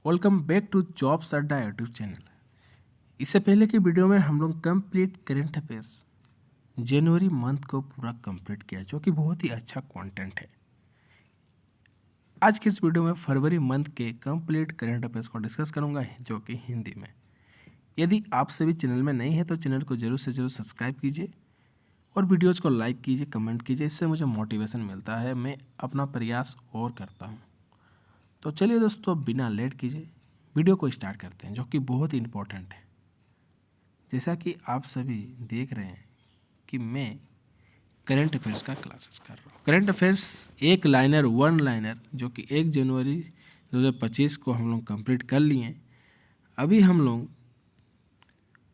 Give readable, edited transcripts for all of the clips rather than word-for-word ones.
Welcome back to jobs अड्डा YouTube channel. इससे पहले की वीडियो में हम लोग कंप्लीट करंट अफेयर्स जनवरी मंथ को पूरा कंप्लीट किया, जो कि बहुत ही अच्छा कंटेंट है। आज की इस वीडियो में फरवरी मंथ के कंप्लीट करंट अफेयर्स को डिस्कस करूंगा, जो कि हिंदी में। यदि आप सभी चैनल में नहीं है तो चैनल को जरूर से जरूर सब्सक्राइब कीजिए और वीडियोज़ को लाइक कीजिए, कमेंट कीजिए। इससे मुझे मोटिवेशन मिलता है, मैं अपना प्रयास और करता हूँ। तो चलिए दोस्तों, बिना लेट कीजिए वीडियो को स्टार्ट करते हैं, जो कि बहुत ही इम्पोर्टेंट है। जैसा कि आप सभी देख रहे हैं कि मैं करंट अफेयर्स का क्लासेस कर रहा हूँ। करंट अफेयर्स एक लाइनर, वन लाइनर, जो कि 1 जनवरी 2025 को हम लोग कंप्लीट कर लिए। अभी हम लोग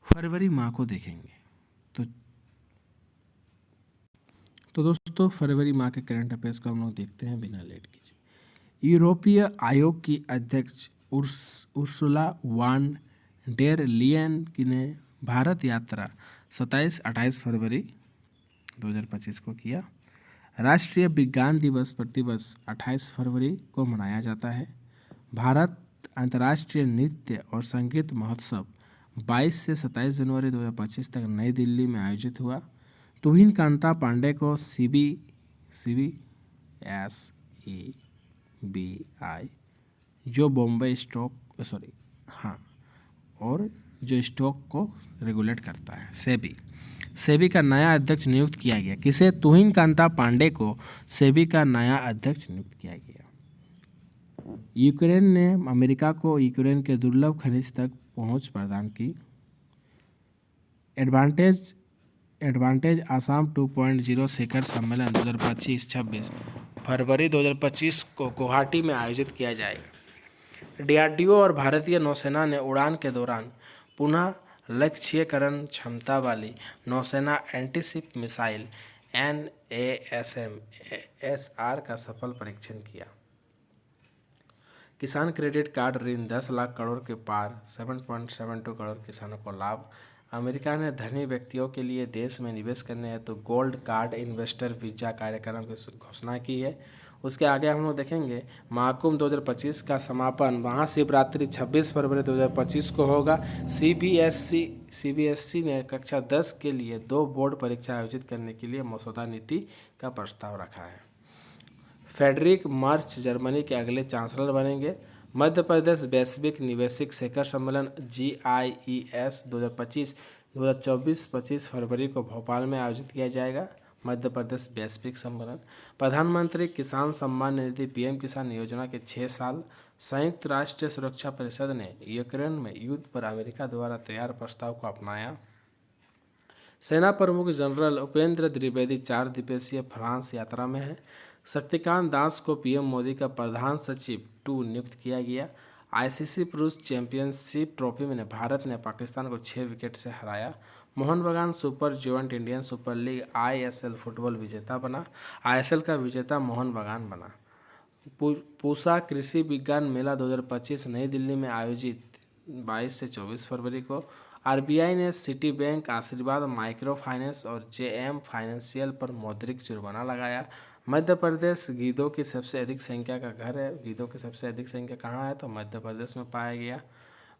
फरवरी माह को देखेंगे। तो दोस्तों, फरवरी माह के करंट अफेयर्स को हम लोग देखते हैं बिना लेट कीजिए। यूरोपीय आयोग की अध्यक्ष उर्सुला वान डेर लियन की ने भारत यात्रा 27-28 फरवरी 2025 को किया। राष्ट्रीय विज्ञान दिवस प्रतिवर्ष 28 फरवरी को मनाया जाता है। भारत अंतर्राष्ट्रीय नृत्य और संगीत महोत्सव 22 से 27 जनवरी 2025 तक नई दिल्ली में आयोजित हुआ। तुहिन कांता पांडे को CBSEBI जो बॉम्बे स्टॉक और जो स्टॉक को रेगुलेट करता है, सेबी का नया अध्यक्ष नियुक्त किया गया। किसे? तुहिन कांता पांडे को सेबी का नया अध्यक्ष नियुक्त किया गया। यूक्रेन ने अमेरिका को यूक्रेन के दुर्लभ खनिज तक पहुंच प्रदान की। एडवांटेज आसाम 2.0 शिखर सम्मेलन 2025-26 फरवरी 2025 को गुवाहाटी में आयोजित किया जाएगा। DRDO और भारतीय नौसेना ने उड़ान के दौरान पुनः लक्ष्यीकरण क्षमता वाली नौसेना एंटीशिप मिसाइल NASAMS-R का सफल परीक्षण किया। किसान क्रेडिट कार्ड ऋण 10 लाख करोड़ के पार, 7.72 करोड़ किसानों को लाभ। अमेरिका ने धनी व्यक्तियों के लिए देश में निवेश करने हेतु गोल्ड कार्ड इन्वेस्टर वीजा कार्यक्रम की घोषणा की है। उसके आगे हम लोग देखेंगे महाकुंभ 2025 का समापन महाशिवरात्रि 26 फरवरी 2025 को होगा। CBSE ने कक्षा 10 के लिए 2 बोर्ड परीक्षा आयोजित करने के लिए मसौदा नीति का प्रस्ताव रखा है। फ्रेडरिक मर्च जर्मनी के अगले चांसलर बनेंगे। मध्य प्रदेश वैश्विक निवेशक शिखर सम्मेलन GIES 2024-25 फरवरी को भोपाल में आयोजित किया जाएगा। मध्य प्रदेश वैश्विक सम्मेलन। प्रधानमंत्री किसान सम्मान निधि PM किसान योजना के 6 साल। संयुक्त राष्ट्र सुरक्षा परिषद ने यूक्रेन में युद्ध पर अमेरिका द्वारा तैयार प्रस्ताव को अपनाया। सेना प्रमुख जनरल उपेंद्र द्विवेदी 4 दिवसीय फ्रांस यात्रा में है। शक्तिकांत दास को PM मोदी का प्रधान सचिव 2 नियुक्त किया गया। ICC पुरुष चैंपियनशिप ट्रॉफी में भारत ने पाकिस्तान को 6 विकेट से हराया। मोहन बगान super joint Indian super league ISL football विजेता बना। ISL का विजेता मोहन बगान बना। पूसा कृषि विज्ञान मेला 2025 नई दिल्ली में आयोजित 22 से 24 फरवरी को। RBI ने सिटी बैंक, आशीर्वाद माइक्रो फाइनेंस और JM फाइनेंशियल पर मौद्रिक जुर्माना लगाया। मध्य प्रदेश गीदों की सबसे अधिक संख्या का घर है। गीदों की सबसे अधिक संख्या कहाँ है? तो मध्य प्रदेश में पाया गया।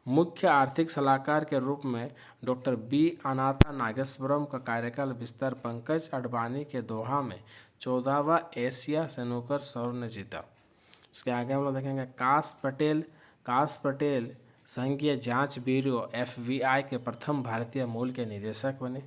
मुख्य आर्थिक सलाहकार के रूप में डॉक्टर B अनाथा नागेश्वरम का कार्यकाल विस्तार। पंकज अडवाणी के दोहा में 14वां एशिया स्नूकर स्वर्ण ने जीता। उसके आगे हम लोग देखेंगे काश पटेल संघीय जांच ब्यूरो FBI के प्रथम भारतीय मूल के निदेशक बने।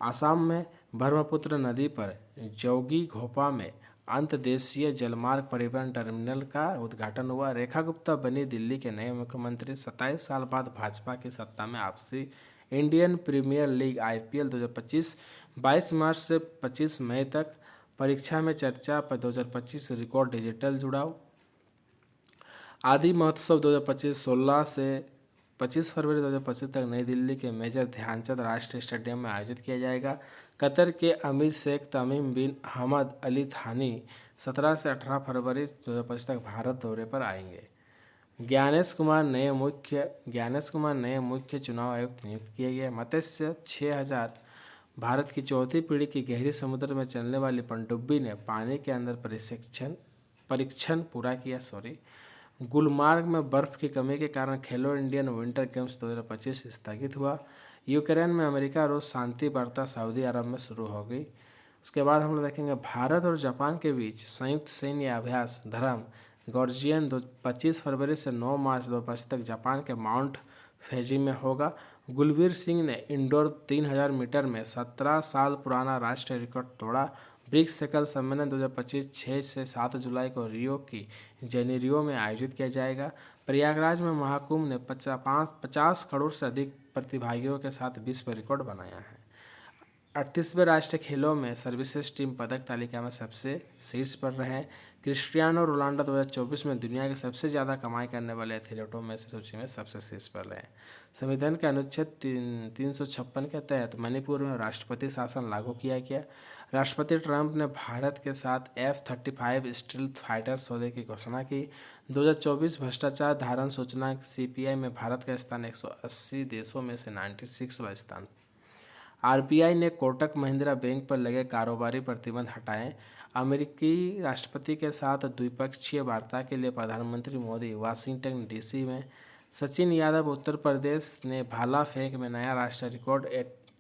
आसाम में ब्रह्मपुत्र नदी पर जोगी घोपा में अंतर्देशीय जलमार्ग परिवहन टर्मिनल का उद्घाटन हुआ। रेखा गुप्ता बनी दिल्ली के नए मुख्यमंत्री। 27 साल बाद भाजपा की सत्ता में वापसी। इंडियन प्रीमियर लीग IPL 2025 22 मार्च से 25 मई तक। परीक्षा में चर्चा पर 2025 रिकॉर्ड डिजिटल जुड़ाव। आदि महोत्सव 2025 16 से 25 फरवरी 2025 तक नई दिल्ली के मेजर ध्यानचंद राष्ट्रीय स्टेडियम में आयोजित किया जाएगा। कतर के अमीर शेख तमीम बिन हमद अली थानी 17 से 18 फरवरी 2025 तक भारत दौरे पर आएंगे। ज्ञानेश कुमार नए मुख्य चुनाव आयुक्त नियुक्त किए गए। मत्स्य 6000 भारत की चौथी पीढ़ी की गहरी समुद्र में चलने वाली पनडुब्बी ने पानी के अंदर परीक्षण पूरा किया। गुलमार्ग में बर्फ की कमी के कारण खेलो इंडियन विंटर गेम्स 2025 स्थगित हुआ। यूक्रेन में अमेरिका रूस शांति वार्ता सऊदी अरब में शुरू हो गई। उसके बाद हम लोग देखेंगे भारत और जापान के बीच संयुक्त सैन्य अभ्यास धर्म गॉर्जियन 25 फरवरी से 9 मार्च 2025 तक जापान के माउंट फैजी में होगा। गुलबीर सिंह ने इंडोर 3000 मीटर में 17 साल पुराना राष्ट्रीय रिकॉर्ड तोड़ा। ब्रिक्स शिखर सम्मेलन 2025 6 से 7 जुलाई को रियो की जेनेरियो में आयोजित किया जाएगा। प्रयागराज में महाकुंभ ने 50 करोड़ से अधिक प्रतिभागियों के साथ विश्व रिकॉर्ड बनाया है। 38वें राष्ट्रीय खेलों में सर्विसेज टीम पदक तालिका में सबसे शीर्ष पर रहे। क्रिस्टियानो रोनाल्डो 2024 में दुनिया के सबसे ज़्यादा कमाई करने वाले एथलीटों में से सूची में सबसे शीर्ष पर रहे। संविधान के अनुच्छेद 356 के तहत मणिपुर में राष्ट्रपति शासन लागू किया गया। राष्ट्रपति ट्रंप ने भारत के साथ F-35 स्टील्थ फाइटर सौदे की घोषणा की। 2024 भ्रष्टाचार धारण सूचना CPI में भारत का स्थान 180 देशों में से 96वां स्थान। RBI ने कोटक महिंद्रा बैंक पर लगे कारोबारी प्रतिबंध हटाए। अमेरिकी राष्ट्रपति के साथ द्विपक्षीय वार्ता के लिए प्रधानमंत्री मोदी वाशिंगटन DC में। सचिन यादव उत्तर प्रदेश ने भाला फेंक में नया राष्ट्रीय रिकॉर्ड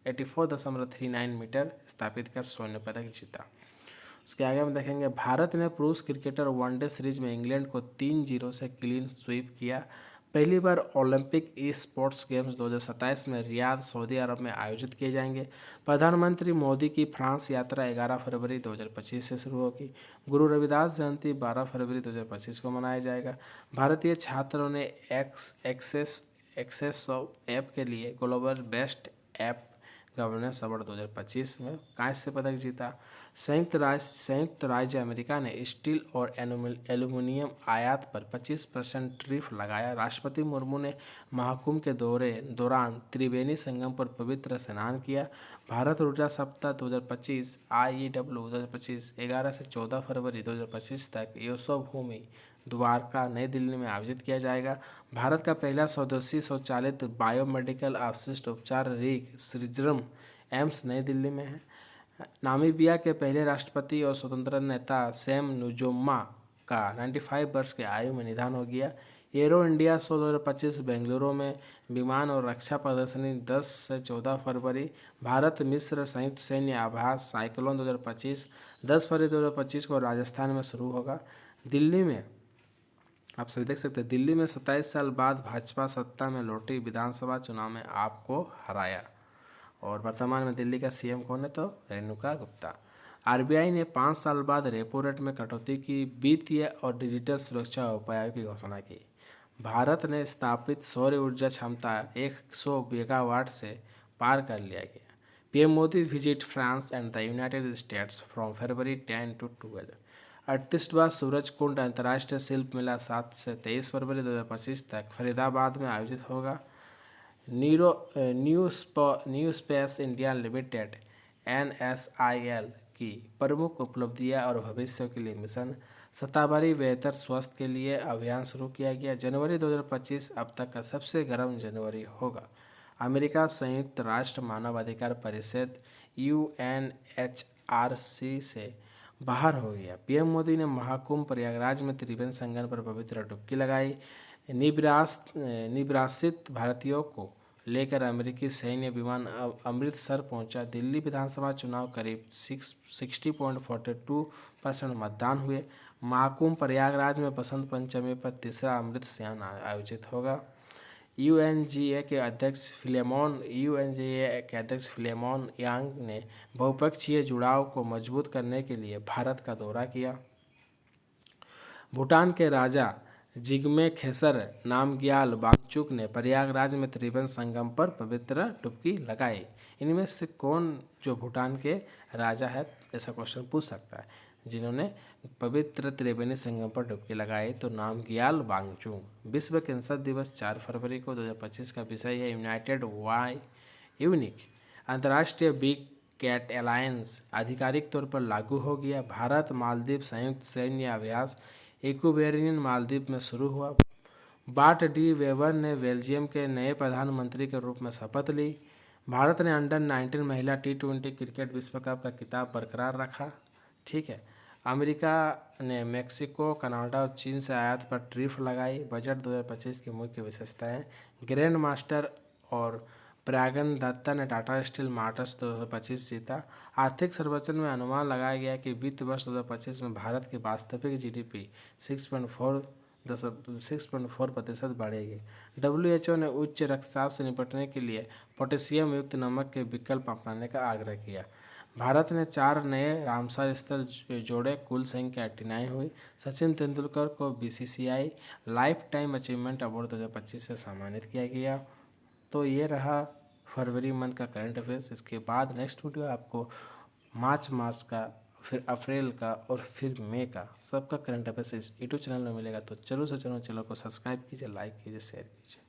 84.39 मीटर स्थापित कर स्वर्ण पदक जीता। उसके आगे हम देखेंगे भारत ने पुरुष क्रिकेटर वनडे सीरीज में इंग्लैंड को 3-0 से क्लीन स्वीप किया। पहली बार ओलंपिक ई स्पोर्ट्स गेम्स 2027 में रियाद सऊदी अरब में आयोजित किए जाएंगे। प्रधानमंत्री मोदी की फ्रांस यात्रा 11 फरवरी 2025 से शुरू होगी। गुरु रविदास जयंती 12 फरवरी 2025 को मनाया जाएगा। भारतीय छात्रों ने एक्सेस ऐप के लिए global best app governance award 2025 में कांस्य पदक जीता। संयुक्त राज्य अमेरिका ने स्टील और एल्यूमीनियम आयात पर 25% टैरिफ लगाया। राष्ट्रपति मुर्मू ने महाकुंभ के दौरान त्रिवेणी संगम पर पवित्र स्नान किया। भारत ऊर्जा सप्ताह 2025 IEW 2025 11 से 14 फरवरी 2025 तक यशोभूमि द्वारका नई दिल्ली में आयोजित किया जाएगा। भारत का पहला स्वदेशी स्वचालित बायोमेडिकल अपशिष्ट उपचार रिग श्रीजरम एम्स नई दिल्ली में है। नामीबिया के पहले राष्ट्रपति और स्वतंत्रता नेता सैम नुजोमा का 95 वर्ष की आयु में निधन हो गया। एरो इंडिया शो 2025 बेंगलुरु में विमान और रक्षा प्रदर्शनी 10 से 14 फरवरी। भारत मिस्र संयुक्त सैन्य अभ्यास साइक्लोन 2025 10 फरवरी 2025 को राजस्थान में शुरू होगा। दिल्ली में आप सभी देख सकते हैं, दिल्ली में 27 साल बाद भाजपा सत्ता में लौटी, विधानसभा चुनाव में आपको हराया। और वर्तमान में दिल्ली का CM कौन है? तो रेणुका गुप्ता। RBI ने 5 साल बाद रेपो रेट में कटौती की। वित्तीय और डिजिटल सुरक्षा उपायों की घोषणा की। भारत ने स्थापित सौर ऊर्जा क्षमता 100 मेगावाट से पार कर लिया गया। PM Modi visit France and the United States from February 10 to 12। 38वां सूरजकुंड अंतर्राष्ट्रीय शिल्प मेला 7 से 23 फरवरी 2025 तक फरीदाबाद में आयोजित होगा। New space India limited NSIL की प्रमुख उपलब्धियां और भविष्य के लिए मिशन। शताब्दी बेहतर स्वास्थ्य के लिए अभियान शुरू किया गया। जनवरी 2025 अब तक का सबसे गर्म जनवरी होगा। अमेरिका संयुक्त राष्ट्र मानवाधिकार परिषद UNHRC से बाहर हो गया। PM मोदी ने महाकुंभ प्रयागराज में त्रिवेणी संगम पर पवित्र डुबकी लगाई। निवासित भारतीयों को लेकर अमेरिकी सैन्य विमान अमृतसर पहुंचा। दिल्ली विधानसभा चुनाव करीब 60.42% मतदान हुए। महाकुंभ प्रयागराज में बसंत पंचमी पर तीसरा अमृत स्नान आयोजित होगा। UNGA के अध्यक्ष फिलेमोन यांग ने बहुपक्षीय जुड़ाव को मजबूत करने के लिए भारत का दौरा किया। भूटान के राजा जिग्मे खेसर नामग्याल वांगचुक ने प्रयागराज में त्रिवेणी संगम पर पवित्र डुबकी लगाई। इनमें से कौन जो भूटान के राजा है, ऐसा क्वेश्चन पूछ सकता है, जिन्होंने पवित्र त्रिवेणी संगम पर डुबकी लगाई? तो नामग्याल वांगचुक। विश्व कैंसर दिवस 4 फरवरी को 2025 का विषय है यूनाइटेड वाई यूनिक। अंतर्राष्ट्रीय बिग कैट अलायंस आधिकारिक तौर पर लागू हो गया। भारत मालदीव संयुक्त सैन्य अभ्यास इक्वेरियन मालदीव में शुरू हुआ। बार्ट डी वेबर ने बेल्जियम के नए प्रधानमंत्री के रूप में शपथ ली। भारत ने अंडर 19 महिला T20 क्रिकेट विश्व कप का खिताब बरकरार रखा। ठीक है, अमेरिका ने मेक्सिको, कनाडा और चीन से आयात पर टैरिफ लगाई। बजट 2025 की मुख्य विशेषताएं। ग्रैंड मास्टर और प्रज्ञान दत्ता ने टाटा स्टील मार्टस 2025 जीता। आर्थिक सर्वेक्षण में अनुमान लगाया गया कि वित्त वर्ष 2025 में भारत की वास्तविक जीडीपी 6.4% बढ़ेगी। WHO ने उच्च रक्तचाप से निपटने के लिए पोटेशियम युक्त नमक के विकल्प अपनाने का आग्रह किया। भारत ने 4 नए रामसर स्थल जोड़े, कुल संख्या 89 हुई। सचिन तेंदुलकर को BCCI life time achievement award 2025 से सम्मानित किया गया। तो ये रहा फरवरी मंथ का करंट अफेयर्स। इसके बाद नेक्स्ट वीडियो आपको मार्च का, फिर अप्रैल का और फिर मई का सबका करंट अफेयर्स इस यूट्यूब चैनल में मिलेगा। तो जरूर से जरूर चैनल को सब्सक्राइब कीजिए, लाइक कीजिए, शेयर कीजिए।